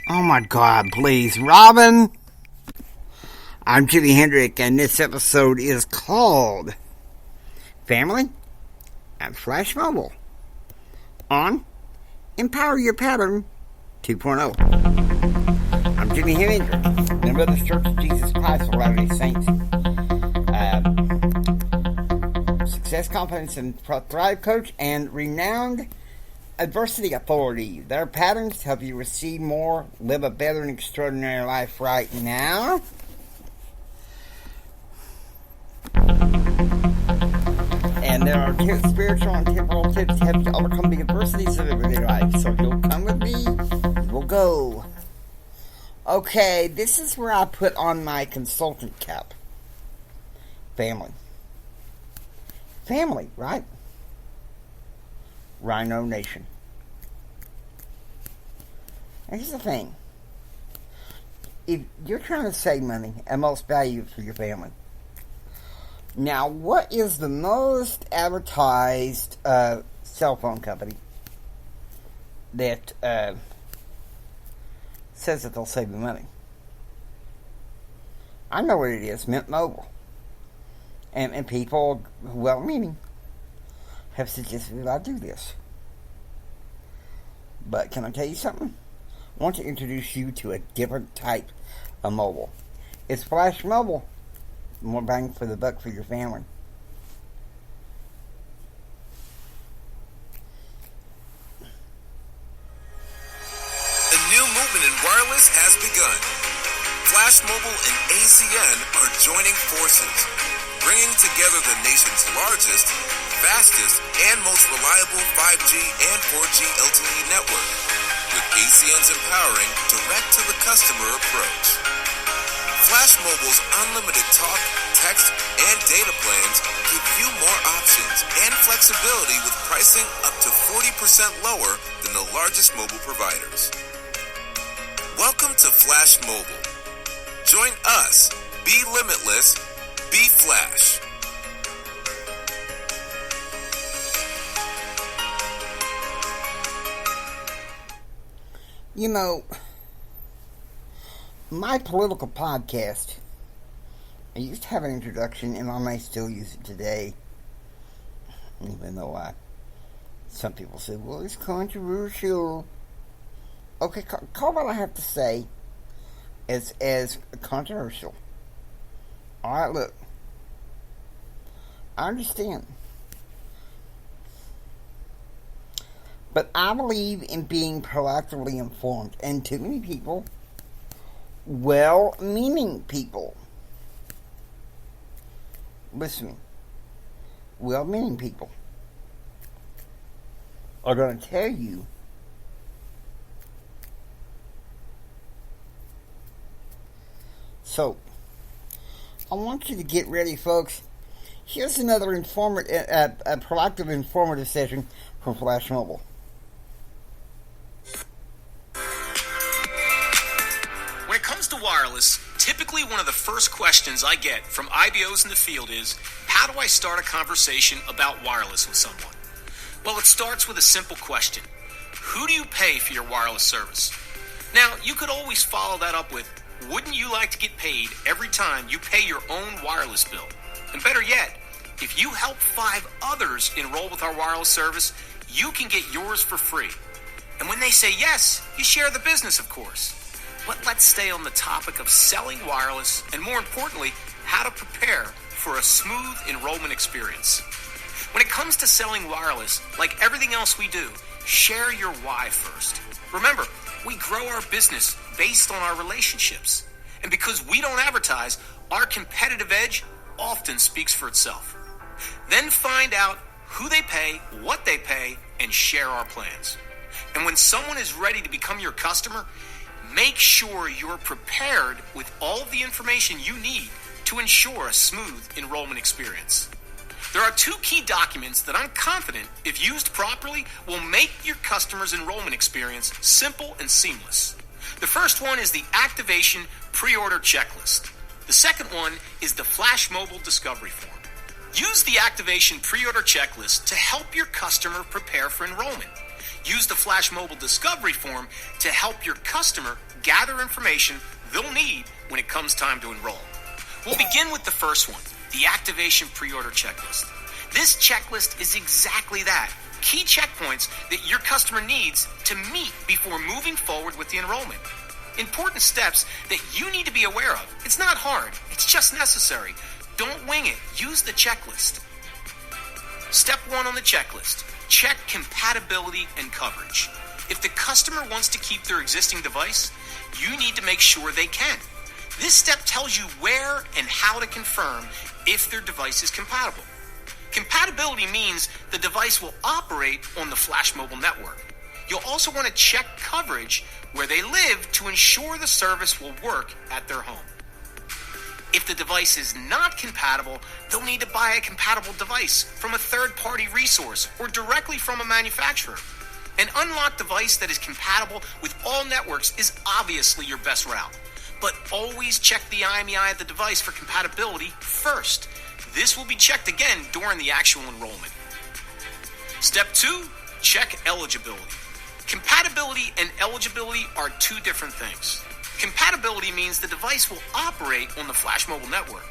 Oh my God, please, Robin! I'm Jimi Hendrick, and this episode is called Family at Flash Mobile on Empower Your Pattern 2.0. I'm Jimi Hendrick, member of the Church of Jesus Christ of Latter-day Saints. Success, Confidence, and Thrive Coach, and renowned Adversity Authority. Their patterns help you receive more, live a better and extraordinary life right now. And there are spiritual and temporal tips to help you overcome the adversities of everyday life. So if you'll come with me, we'll go. Okay, this is where I put on my consultant cap. Family. Family, right? Rhino Nation. Here's the thing. If you're trying to save money and most value for your family, now what is the most advertised cell phone company that says that they'll save you money? I know what it is. Mint Mobile. And people, well-meaning, have suggested that I do this. But can I tell you something? I want to introduce you to a different type of mobile. It's Flash Mobile. More bang for the buck for your family. A new movement in wireless has begun. Flash Mobile and ACN are joining forces, bringing together the nation's largest, fastest, and most reliable 5G and 4G LTE network, with ACN's empowering direct-to-the-customer approach. Flash Mobile's unlimited talk, text, and data plans give you more options and flexibility with pricing up to 40% lower than the largest mobile providers. Welcome to Flash Mobile. Join us. Be limitless. Be Flash. You know, my political podcast, I used to have an introduction, and I may still use it today, even though some people say, well, it's controversial. Okay, call what I have to say as controversial. Alright, look, I understand. But I believe in being proactively informed, and too many people, well-meaning people, listen to me, well-meaning people, are going to tell you so. I want you to get ready, folks. Here's another proactive informative session from Flash Mobile. When it comes to wireless, typically one of the first questions I get from IBOs in the field is, how do I start a conversation about wireless with someone? Well, it starts with a simple question. Who do you pay for your wireless service? Now, you could always follow that up with, wouldn't you like to get paid every time you pay your own wireless bill? And better yet, if you help 5 others enroll with our wireless service, you can get yours for free. And when they say yes, you share the business, of course. But let's stay on the topic of selling wireless, and more importantly, how to prepare for a smooth enrollment experience. When it comes to selling wireless, like everything else we do, share your why first. Remember, we grow our business based on our relationships. And because we don't advertise, our competitive edge often speaks for itself. Then find out who they pay, what they pay, and share our plans. And when someone is ready to become your customer, make sure you're prepared with all of the information you need to ensure a smooth enrollment experience. There are 2 key documents that I'm confident, if used properly, will make your customer's enrollment experience simple and seamless. The first one is the Activation Pre-Order Checklist. The second one is the Flash Mobile Discovery Form. Use the Activation Pre-Order Checklist to help your customer prepare for enrollment. Use the Flash Mobile Discovery Form to help your customer gather information they'll need when it comes time to enroll. We'll begin with the first one, the Activation Pre-Order Checklist. This checklist is exactly that. Key checkpoints that your customer needs to meet before moving forward with the enrollment. Important steps that you need to be aware of. It's not hard. It's just necessary. Don't wing it. Use the checklist. Step 1 on the checklist. Check compatibility and coverage. If the customer wants to keep their existing device, you need to make sure they can. This step tells you where and how to confirm if their device is compatible. Compatibility means the device will operate on the Flash Mobile network. You'll also want to check coverage where they live to ensure the service will work at their home. If the device is not compatible, they'll need to buy a compatible device from a third-party resource or directly from a manufacturer. An unlocked device that is compatible with all networks is obviously your best route. But always check the IMEI of the device for compatibility first. This will be checked again during the actual enrollment. Step 2, check eligibility. Compatibility and eligibility are two different things. Compatibility means the device will operate on the Flash Mobile network.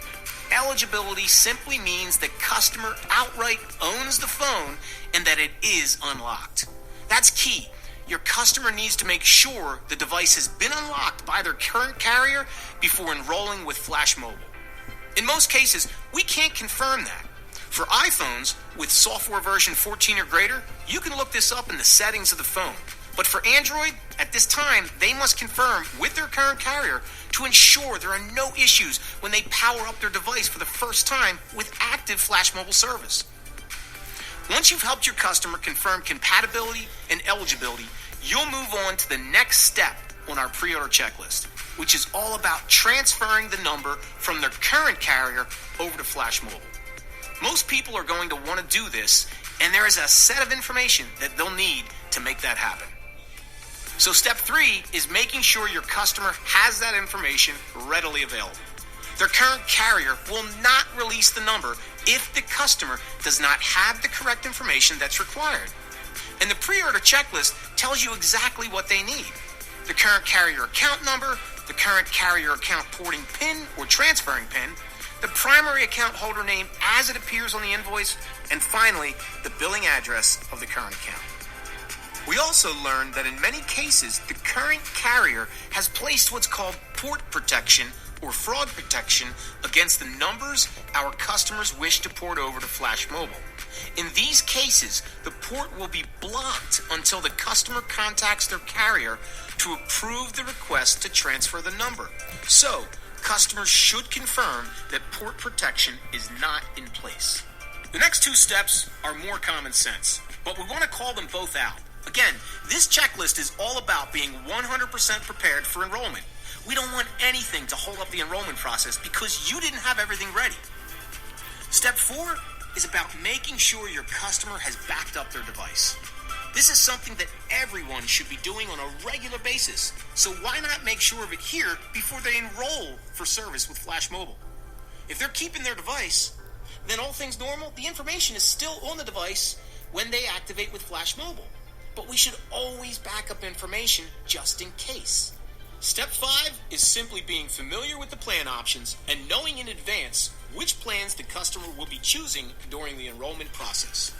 Eligibility simply means the customer outright owns the phone and that it is unlocked. That's key. Your customer needs to make sure the device has been unlocked by their current carrier before enrolling with Flash Mobile. In most cases, we can't confirm that. For iPhones with software version 14 or greater, you can look this up in the settings of the phone. But for Android, at this time, they must confirm with their current carrier to ensure there are no issues when they power up their device for the first time with active Flash Mobile service. Once you've helped your customer confirm compatibility and eligibility, you'll move on to the next step on our pre-order checklist, which is all about transferring the number from their current carrier over to Flash Mobile. Most people are going to want to do this, and there is a set of information that they'll need to make that happen. So step 3 is making sure your customer has that information readily available. Their current carrier will not release the number if the customer does not have the correct information that's required. And the pre-order checklist tells you exactly what they need. The current carrier account number, the current carrier account porting PIN or transferring PIN, the primary account holder name as it appears on the invoice, and finally, the billing address of the current account. We also learned that in many cases, the current carrier has placed what's called port protection or fraud protection against the numbers our customers wish to port over to Flash Mobile. In these cases, the port will be blocked until the customer contacts their carrier to approve the request to transfer the number. So, customers should confirm that port protection is not in place. The next two steps are more common sense, but we want to call them both out. Again, this checklist is all about being 100% prepared for enrollment. We don't want anything to hold up the enrollment process because you didn't have everything ready. Step 4 is about making sure your customer has backed up their device. This is something that everyone should be doing on a regular basis, so why not make sure of it here before they enroll for service with Flash Mobile? If they're keeping their device, then all things normal, the information is still on the device when they activate with Flash Mobile. But we should always back up information just in case. Step 5 is simply being familiar with the plan options and knowing in advance which plans the customer will be choosing during the enrollment process.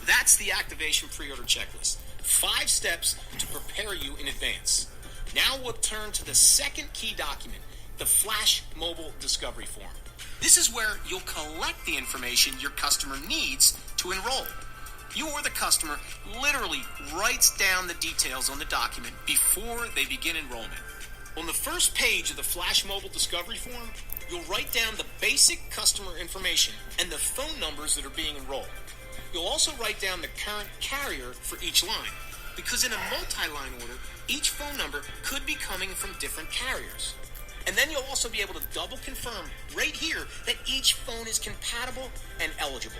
That's the activation pre-order checklist. 5 steps to prepare you in advance. Now we'll turn to the second key document, the Flash Mobile Discovery Form. This is where you'll collect the information your customer needs to enroll. You or the customer literally writes down the details on the document before they begin enrollment. On the first page of the Flash Mobile Discovery Form, you'll write down the basic customer information and the phone numbers that are being enrolled. You'll also write down the current carrier for each line, because in a multi-line order, each phone number could be coming from different carriers. And then you'll also be able to double confirm right here that each phone is compatible and eligible.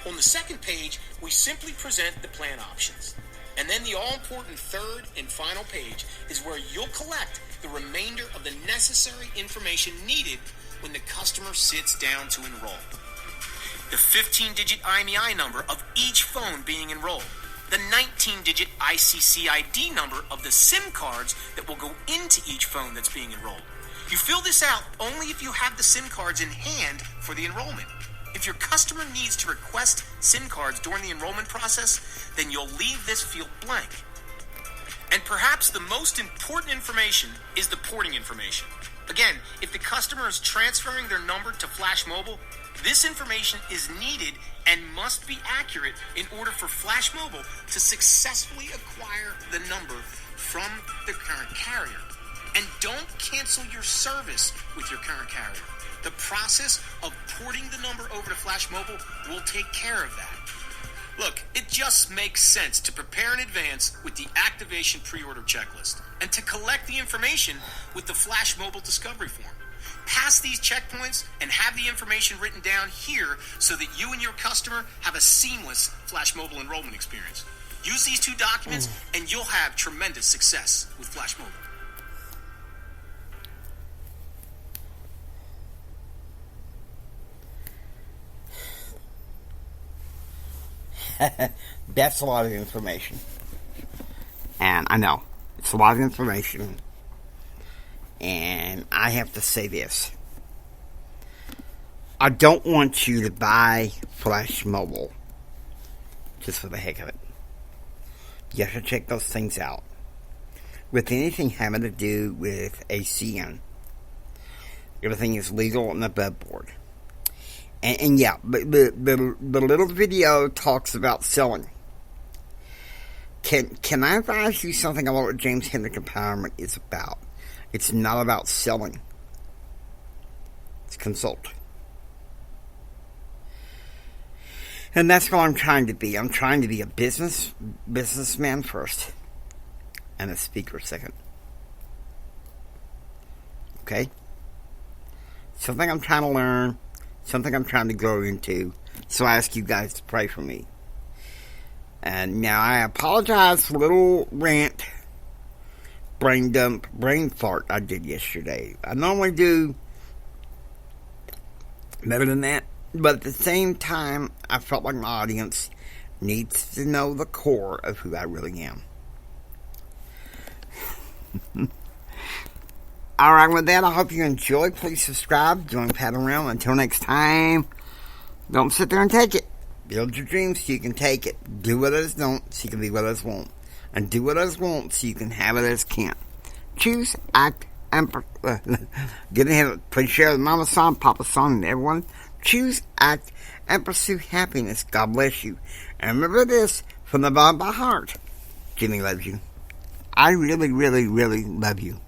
On the second page, we simply present the plan options. And then the all-important third and final page is where you'll collect the remainder of the necessary information needed when the customer sits down to enroll. The 15-digit IMEI number of each phone being enrolled, the 19-digit ICC ID number of the SIM cards that will go into each phone that's being enrolled. You fill this out only if you have the SIM cards in hand for the enrollment. If your customer needs to request SIM cards during the enrollment process, then you'll leave this field blank. And perhaps the most important information is the porting information. Again, if the customer is transferring their number to Flash Mobile, this information is needed and must be accurate in order for Flash Mobile to successfully acquire the number from the current carrier. And don't cancel your service with your current carrier. The process of porting the number over to Flash Mobile will take care of that. Look, it just makes sense to prepare in advance with the activation pre-order checklist and to collect the information with the Flash Mobile discovery form. Pass these checkpoints and have the information written down here so that you and your customer have a seamless Flash Mobile enrollment experience. Use these two documents and you'll have tremendous success with Flash Mobile. That's a lot of information. And I know, it's a lot of information. And I have to say this. I don't want you to buy Flash Mobile just for the heck of it. You have to check those things out. With anything having to do with ACN, everything is legal and above board. And yeah, but the little video talks about selling. Can I advise you something about what James Hendrick Empowerment is about? It's not about selling. It's consult. And that's what I'm trying to be. I'm trying to be a businessman first, and a speaker second. Okay? Something I'm trying to learn. Something I'm trying to grow into. So I ask you guys to pray for me. And now I apologize for a little rant, brain dump, brain fart I did yesterday. I normally do better than that. But at the same time, I felt like my audience needs to know the core of who I really am. Alright, with that, I hope you enjoy. Please subscribe. Join Pat around. Until next time, don't sit there and take it. Build your dreams so you can take it. Do what others don't so you can be what others won't. And do what others won't so you can have what others can't. Choose, act, and get ahead. Please share with Mama Son, Papa Son, and everyone. Choose, act, and pursue happiness. God bless you. And remember this, from the bottom of my heart, Jimmy loves you. I really, really, really love you.